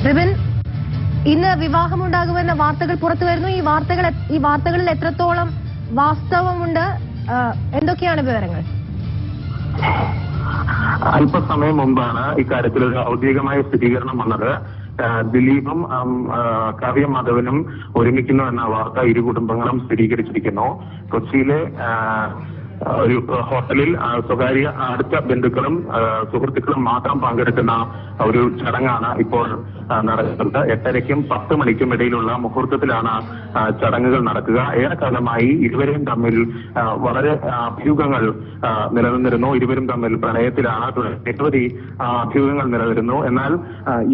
Ribbon, ഇന്ന് വിവാഹമുണ്ടാകുമെന്ന വാർത്തകൾ പുറത്തു വരുന്നു. ഈ വാർത്തകളിൽ എത്രത്തോളം വാസ്തവമുണ്ട്? എന്തൊക്കെയാണ് വിവരങ്ങൾ? അല്പസമയം മുമ്പാണ് ഇക്കാര്യത്തിൽ ഒരു ഔദ്യോഗികമായ സ്ഥിരീകരണം വന്നത്. ദിലീപും കാവ്യ മാധവനും ഒരുമിക്കുന്നു എന്ന വാർത്ത ഇരു കുടുംബങ്ങളും സ്ഥിരീകരിച്ചിരിക്കുന്നു. കൊച്ചിയിലെ ഒരു ഹോട്ടലിൽ സ്വകാര്യ അടുത്ത ബന്ധുക്കളും സുഹൃത്തുക്കളും മാത്രം പങ്കെടുക്കുന്ന ഒരു ചടങ്ങാണ് ഇപ്പോൾ നടക്കുന്നത്. 8:30ക്കും 10 മണിക്കും ഇടയിലുള്ള മുഹൂർത്തത്തിലാണ് ചടങ്ങുകൾ നടക്കുക. ഏറെക്കാലമായി ഇരുവരും തമ്മിൽ വളരെ അഭ്യൂഹങ്ങൾ നിലനിന്നിരുന്നു. ഇരുവരും തമ്മിൽ പ്രണയത്തിലാണ്. നിരവധി അഭ്യൂഹങ്ങൾ നിലനിന്നിരുന്നു. എന്നാൽ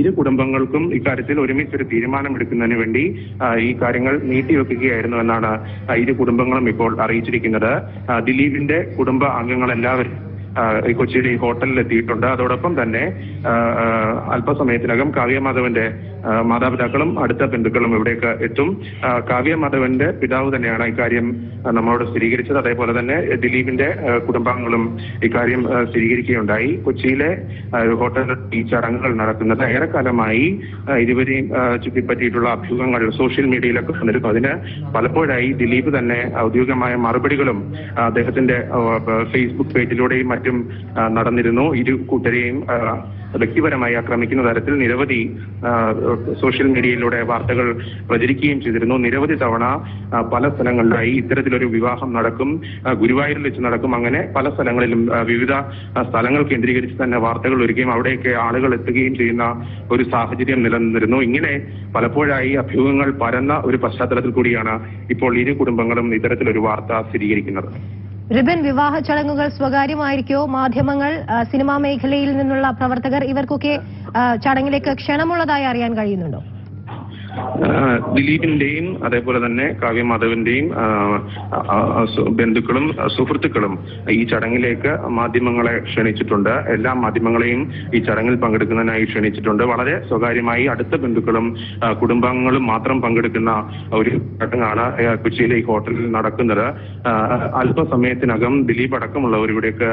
ഇരു കുടുംബങ്ങൾക്കും ഇക്കാര്യത്തിൽ ഒരുമിച്ചൊരു തീരുമാനമെടുക്കുന്നതിന് വേണ്ടി ഈ കാര്യങ്ങൾ നീട്ടിവെക്കുകയായിരുന്നു എന്നാണ് ഇരു കുടുംബങ്ങളും ഇപ്പോൾ അറിയിച്ചിരിക്കുന്നത്. ദിലീപിന്റെ കുടുംബ അംഗങ്ങളെല്ലാവരും കൊച്ചിയിലെ ഈ ഹോട്ടലിൽ എത്തിയിട്ടുണ്ട്. അതോടൊപ്പം തന്നെ അല്പസമയത്തിനകം കാവ്യ മാധവന്റെ മാതാപിതാക്കളും അടുത്ത ബന്ധുക്കളും ഇവിടേക്ക് എത്തും. കാവ്യ മാധവന്റെ പിതാവ് തന്നെയാണ് ഇക്കാര്യം നമ്മളോട് സ്ഥിരീകരിച്ചത്. അതേപോലെ തന്നെ ദിലീപിന്റെ കുടുംബാംഗങ്ങളും ഇക്കാര്യം സ്ഥിരീകരിക്കുകയുണ്ടായി. കൊച്ചിയിലെ ഹോട്ടലിൽ ഈ ചടങ്ങുകൾ നടക്കുന്നത് ഏറെക്കാലമായി ഇരുവരെയും ചുറ്റിപ്പറ്റിയിട്ടുള്ള അഭ്യൂഹങ്ങൾ സോഷ്യൽ മീഡിയയിലൊക്കെ വന്നിരുന്നു. അതിന് പലപ്പോഴായി ദിലീപ് തന്നെ ഔദ്യോഗികമായ മറുപടികളും അദ്ദേഹത്തിന്റെ ഫേസ്ബുക്ക് പേജിലൂടെയും മറ്റും നടന്നിരുന്നു. ഇരു കൂട്ടരെയും വ്യക്തിപരമായി ആക്രമിക്കുന്ന തരത്തിൽ നിരവധി സോഷ്യൽ മീഡിയയിലൂടെ വാർത്തകൾ പ്രചരിക്കുകയും ചെയ്തിരുന്നു. നിരവധി തവണ പല സ്ഥലങ്ങളിലായി ഇത്തരത്തിലൊരു വിവാഹം നടക്കും, ഗുരുവായൂരിൽ വെച്ച് നടക്കും, അങ്ങനെ പല സ്ഥലങ്ങളിലും വിവിധ സ്ഥലങ്ങൾ കേന്ദ്രീകരിച്ച് തന്നെ വാർത്തകൾ വരികയും അവിടെയൊക്കെ ആളുകൾ എത്തുകയും ചെയ്യുന്ന ഒരു സാഹചര്യം നിലനിന്നിരുന്നു. ഇങ്ങനെ പലപ്പോഴായി അഭ്യൂഹങ്ങൾ പരന്ന ഒരു പശ്ചാത്തലത്തിൽ കൂടിയാണ് ഇപ്പോൾ ഇരു കുടുംബങ്ങളും ഇത്തരത്തിലൊരു വാർത്ത സ്ഥിരീകരിക്കുന്നത്. റിബൻ, വിവാഹ ചടങ്ങുകൾ സ്വകാര്യമായിരിക്കോ? മാധ്യമങ്ങൾ, സിനിമാ മേഖലയിൽ നിന്നുള്ള പ്രവർത്തകർ ഇവർക്കൊക്കെ ചടങ്ങിലേക്ക് ക്ഷണമുള്ളതായി അറിയാൻ കഴിയുന്നുണ്ടോ? ദിലീപിന്റെയും അതേപോലെ തന്നെ കാവ്യ മാധവന്റെയും ബന്ധുക്കളും സുഹൃത്തുക്കളും ഈ ചടങ്ങിലേക്ക് മാധ്യമങ്ങളെ ക്ഷണിച്ചിട്ടുണ്ട്. എല്ലാ മാധ്യമങ്ങളെയും ഈ ചടങ്ങിൽ പങ്കെടുക്കുന്നതിനായി ക്ഷണിച്ചിട്ടുണ്ട്. വളരെ സ്വകാര്യമായി അടുത്ത ബന്ധുക്കളും കുടുംബാംഗങ്ങളും മാത്രം പങ്കെടുക്കുന്ന ഒരു ചടങ്ങാണ് കൊച്ചിയിലെ ഈ ഹോട്ടലിൽ നടക്കുന്നത്. അല്പസമയത്തിനകം ദിലീപ് അടക്കമുള്ളവർ ഇവിടേക്ക്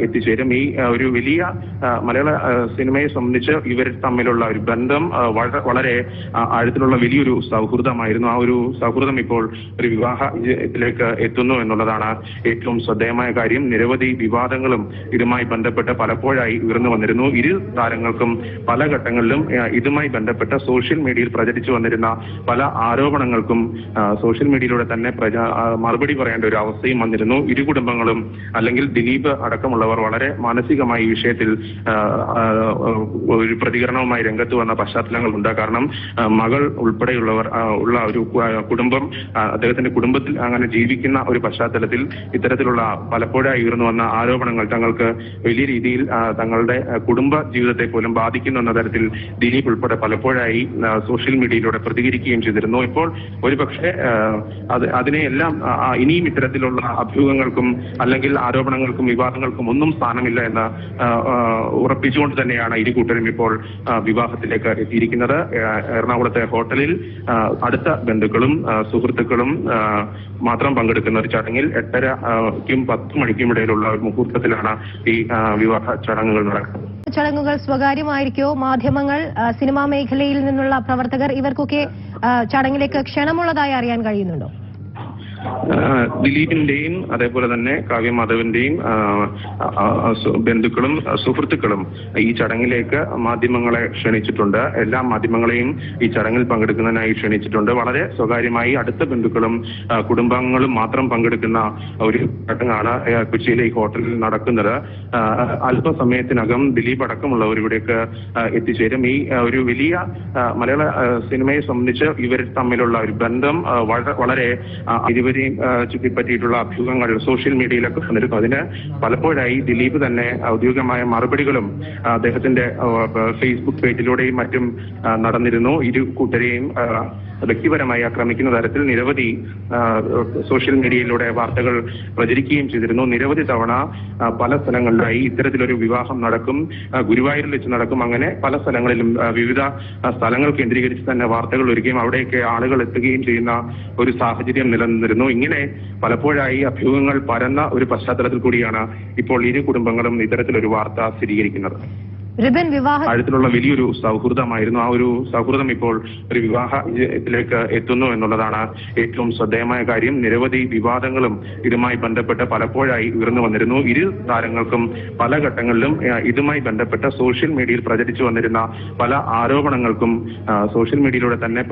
എത്തിച്ചേരും. ഈ ഒരു വലിയ മലയാള സിനിമയെ സംബന്ധിച്ച് ഇവർ തമ്മിലുള്ള ഒരു ബന്ധം വളരെ ആഴത്തിലുള്ള വലിയൊരു സൗഹൃദമായിരുന്നു. ആ ഒരു സൗഹൃദം ഇപ്പോൾ ഒരു വിവാഹത്തിലേക്ക് എത്തുന്നു എന്നുള്ളതാണ് ഏറ്റവും ശ്രദ്ധേയമായ കാര്യം. നിരവധി വിവാദങ്ങളും ഇതുമായി ബന്ധപ്പെട്ട് പലപ്പോഴായി ഉയർന്നു വന്നിരുന്നു. ഇരു താരങ്ങൾക്കും പല ഘട്ടങ്ങളിലും ഇതുമായി ബന്ധപ്പെട്ട് സോഷ്യൽ മീഡിയയിൽ പ്രചരിച്ചു വന്നിരുന്ന പല ആരോപണങ്ങൾക്കും സോഷ്യൽ മീഡിയയിലൂടെ തന്നെ മറുപടി പറയേണ്ട ഒരു അവസ്ഥയും വന്നിരുന്നു. ഇരു കുടുംബങ്ങളും അല്ലെങ്കിൽ ദിലീപ് അടക്കമുള്ളവർ വളരെ മാനസികമായി ഈ വിഷയത്തിൽ ഒരു പ്രതികരണവുമായി രംഗത്ത് വന്ന പശ്ചാത്തലങ്ങളുണ്ട്. കാരണം മകൾ ഉൾപ്പെടെയുള്ളവർ ഉള്ള ഒരു കുടുംബം, അദ്ദേഹത്തിന്റെ കുടുംബത്തിൽ അങ്ങനെ ജീവിക്കുന്ന ഒരു പശ്ചാത്തലത്തിൽ ഇത്തരത്തിലുള്ള പലപ്പോഴായി ഉയർന്നു വന്ന ആരോപണങ്ങൾ തങ്ങൾക്ക് വലിയ രീതിയിൽ തങ്ങളുടെ കുടുംബ ജീവിതത്തെ പോലും ബാധിക്കുന്നു എന്ന തരത്തിൽ ദിലീപ് ഉൾപ്പെടെ പലപ്പോഴായി സോഷ്യൽ മീഡിയയിലൂടെ പ്രതികരിക്കുകയും ചെയ്തിരുന്നു. ഇപ്പോൾ ഒരുപക്ഷെ അതിനെയെല്ലാം ഇനിയും ഇത്തരത്തിലുള്ള അഭ്യൂഹങ്ങൾക്കും അല്ലെങ്കിൽ ആരോപണങ്ങൾക്കും വിവാദങ്ങൾക്കും ഒന്നും സ്ഥാനമില്ല എന്ന് ഉറപ്പിച്ചുകൊണ്ട് തന്നെയാണ് ഇരു കൂട്ടരും ഇപ്പോൾ വിവാഹത്തിലേക്ക് എത്തിയിരിക്കുന്നത്. എറണാകുളത്തെ ഹോട്ടലിൽ അടുത്ത ബന്ധുക്കളും സുഹൃത്തുക്കളും മാത്രം പങ്കെടുക്കുന്ന ഒരു ചടങ്ങിൽ 8:30ക്കും 10 മണിക്കും ഇടയിലുള്ള ഒരു മുഹൂർത്തത്തിലാണ് ഈ വിവാഹ ചടങ്ങുകൾ നടക്കുന്നത്. ചടങ്ങുകൾ സ്വകാര്യമായിരിക്കോ? മാധ്യമങ്ങൾ, സിനിമാ മേഖലയിൽ നിന്നുള്ള പ്രവർത്തകർ ഇവർക്കൊക്കെ ചടങ്ങിലേക്ക് ക്ഷണമുള്ളതായി അറിയാൻ കഴിയുന്നുണ്ടോ? ദിലീപിന്റെയും അതേപോലെ തന്നെ കാവ്യ മാധവന്റെയും ബന്ധുക്കളും സുഹൃത്തുക്കളും ഈ ചടങ്ങിലേക്ക് മാധ്യമങ്ങളെ ക്ഷണിച്ചിട്ടുണ്ട്. എല്ലാ മാധ്യമങ്ങളെയും ഈ ചടങ്ങിൽ പങ്കെടുക്കുന്നതിനായി ക്ഷണിച്ചിട്ടുണ്ട്. വളരെ സ്വകാര്യമായി അടുത്ത ബന്ധുക്കളും കുടുംബാംഗങ്ങളും മാത്രം പങ്കെടുക്കുന്ന ഒരു ചടങ്ങാണ് കൊച്ചിയിലെ ഈ ഹോട്ടലിൽ നടക്കുന്നത്. അല്പസമയത്തിനകം ദിലീപ് അടക്കമുള്ളവർ ഇവിടേക്ക് എത്തിച്ചേരും. ഈ ഒരു വലിയ മലയാള സിനിമയെ സംബന്ധിച്ച് ഇവർ തമ്മിലുള്ള ഒരു ബന്ധം വളരെ ഇരുവരെയും ചുറ്റിപ്പറ്റിയിട്ടുള്ള അഭ്യൂഹങ്ങൾ സോഷ്യൽ മീഡിയയിലൊക്കെ വന്നിരുന്നു. അതിന് പലപ്പോഴായി ദിലീപ് തന്നെ ഔദ്യോഗികമായ മറുപടികളും അദ്ദേഹത്തിന്റെ ഫേസ്ബുക്ക് പേജിലൂടെയും മറ്റും നടന്നിരുന്നു. ഇരു കൂട്ടരെയും വ്യക്തിപരമായി ആക്രമിക്കുന്ന തരത്തിൽ നിരവധി സോഷ്യൽ മീഡിയയിലൂടെ വാർത്തകൾ പ്രചരിക്കുകയും ചെയ്തിരുന്നു. നിരവധി തവണ പല സ്ഥലങ്ങളിലായി ഇത്തരത്തിലൊരു വിവാഹം നടക്കും, ഗുരുവായൂരിൽ വെച്ച് നടക്കും, അങ്ങനെ പല സ്ഥലങ്ങളിലും വിവിധ സ്ഥലങ്ങൾ കേന്ദ്രീകരിച്ച് തന്നെ വാർത്തകൾ വരികയും അവിടെയൊക്കെ ആളുകൾ എത്തുകയും ചെയ്യുന്ന ഒരു സാഹചര്യം നിലനിന്നിരുന്നു. ഇങ്ങനെ പലപ്പോഴായി അഭ്യൂഹങ്ങൾ പരന്ന ഒരു പശ്ചാത്തലത്തിൽ കൂടിയാണ് ഇപ്പോൾ ഇരു കുടുംബങ്ങളും ഇത്തരത്തിലൊരു വാർത്ത സ്ഥിരീകരിക്കുന്നത്. റിബൻ ആഴത്തിലുള്ള വലിയൊരു സൗഹൃദമായിരുന്നു. ആ ഒരു സൗഹൃദം ഇപ്പോൾ ഒരു വിവാഹത്തിലേക്ക് എത്തുന്നു എന്നുള്ളതാണ് ഏറ്റവും ശ്രദ്ധേയമായ കാര്യം. നിരവധി വിവാദങ്ങളും ഇതുമായി ബന്ധപ്പെട്ട് പലപ്പോഴായി ഉയർന്നു വന്നിരുന്നു. ഇരു താരങ്ങൾക്കും പല ഘട്ടങ്ങളിലും ഇതുമായി ബന്ധപ്പെട്ട സോഷ്യൽ മീഡിയയിൽ പ്രചരിച്ചു വന്നിരുന്ന പല ആരോപണങ്ങൾക്കും സോഷ്യൽ മീഡിയയിലൂടെ തന്നെ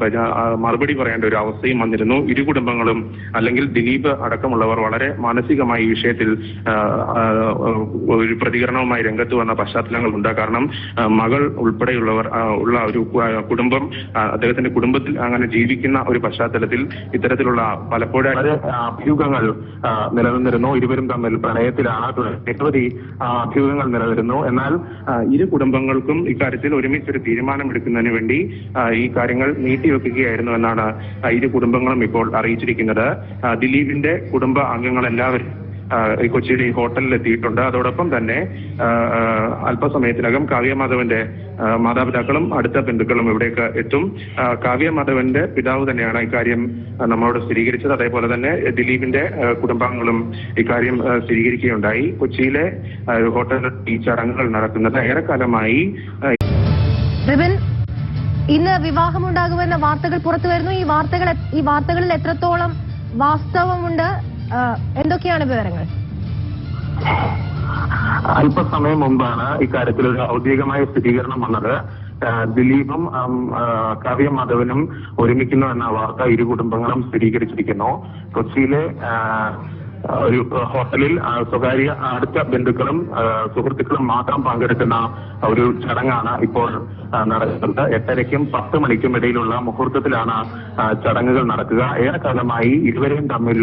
മറുപടി പറയേണ്ട ഒരു അവസ്ഥയും വന്നിരുന്നു. ഇരു കുടുംബങ്ങളും അല്ലെങ്കിൽ ദിലീപ് അടക്കമുള്ളവർ വളരെ മാനസികമായി ഈ വിഷയത്തിൽ ഒരു പ്രതികരണവുമായി രംഗത്ത് വന്ന പശ്ചാത്തലങ്ങളുണ്ട്. കാരണം മകൾ ഉൾപ്പെടെയുള്ളവർ ഉള്ള ഒരു കുടുംബം, അദ്ദേഹത്തിന്റെ കുടുംബത്തിൽ അങ്ങനെ ജീവിക്കുന്ന ഒരു പശ്ചാത്തലത്തിൽ ഇത്തരത്തിലുള്ള പലപ്പോഴും അഭ്യൂഹങ്ങൾ നിലനിന്നിരുന്നു. ഇരുവരും തമ്മിൽ പ്രണയത്തിലാണ്, നിരവധി അഭ്യൂഹങ്ങൾ നിലനിന്നിരുന്നു. എന്നാൽ ഇരു കുടുംബങ്ങൾക്കും ഇക്കാര്യത്തിൽ ഒരുമിച്ചൊരു തീരുമാനമെടുക്കുന്നതിന് വേണ്ടി ഈ കാര്യങ്ങൾ നീട്ടിവെക്കുകയായിരുന്നു എന്നാണ് ഇരു കുടുംബങ്ങളും ഇപ്പോൾ അറിയിച്ചിരിക്കുന്നത്. ദിലീപിന്റെ കുടുംബ അംഗങ്ങളെല്ലാവരും കൊച്ചിയിലെ ഈ ഹോട്ടലിൽ എത്തിയിട്ടുണ്ട്. അതോടൊപ്പം തന്നെ അല്പസമയത്തിനകം കാവ്യ മാധവന്റെ മാതാപിതാക്കളും അടുത്ത ബന്ധുക്കളും ഇവിടേക്ക് എത്തും. കാവ്യ മാധവന്റെ പിതാവ് തന്നെയാണ് ഇക്കാര്യം നമ്മളോട് സ്ഥിരീകരിച്ചത്. അതേപോലെ തന്നെ ദിലീപിന്റെ കുടുംബാംഗങ്ങളും ഇക്കാര്യം സ്ഥിരീകരിക്കുകയുണ്ടായി. കൊച്ചിയിലെ ഹോട്ടലിൽ ഈ ചടങ്ങുകൾ നടക്കുന്നത് ഏറെക്കാലമായി. റിബൻ, ഇന്ന് വിവാഹമുണ്ടാകുമെന്ന വാർത്തകൾ പുറത്തു വരുന്നു. ഈ വാർത്തകളിൽ എത്രത്തോളം വാസ്തവമുണ്ട്? എന്തൊക്കെയാണ് വിവരങ്ങൾ? അല്പസമയം മുമ്പാണ് ഇക്കാര്യത്തിൽ ഒരു ഔദ്യോഗികമായ സ്ഥിരീകരണം വന്നത്. ദിലീപും കാവ്യ മാധവനും ഒരുമിക്കുന്നു എന്ന വാർത്ത ഇരു കുടുംബങ്ങളും സ്ഥിരീകരിച്ചിരിക്കുന്നു. കൊച്ചിയിലെ ഒരു ഹോട്ടലിൽ സ്വകാര്യ അടുത്ത ബന്ധുക്കളും സുഹൃത്തുക്കളും മാത്രം പങ്കെടുക്കുന്ന ഒരു ചടങ്ങാണ് ഇപ്പോൾ നടക്കുന്നത്. 8:30ക്കും 10 മണിക്കും ഇടയിലുള്ള മുഹൂർത്തത്തിലാണ് ചടങ്ങുകൾ നടക്കുക. ഏറെക്കാലമായി ഇരുവരെയും തമ്മിൽ